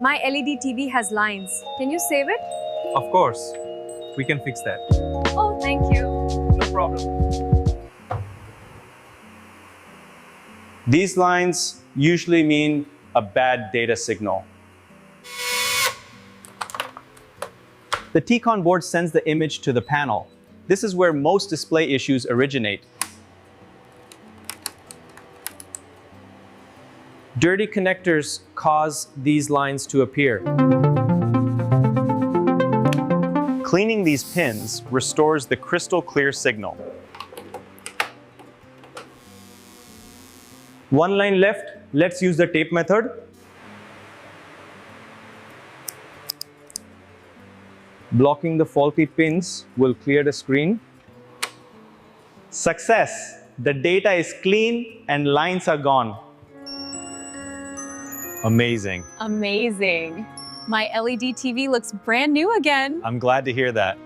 My LED TV has lines. Can you save it? Of course, we can fix that. Oh, thank you. No problem. These lines usually mean a bad data signal. The T-Con board sends the image to the panel. This is where most display issues originate. Dirty connectors cause these lines to appear. Cleaning these pins restores the crystal clear signal. One line left, let's use the tape method. Blocking the faulty pins will clear the screen. Success! The data is clean and lines are gone. Amazing. Amazing. My LED TV looks brand new again. I'm glad to hear that.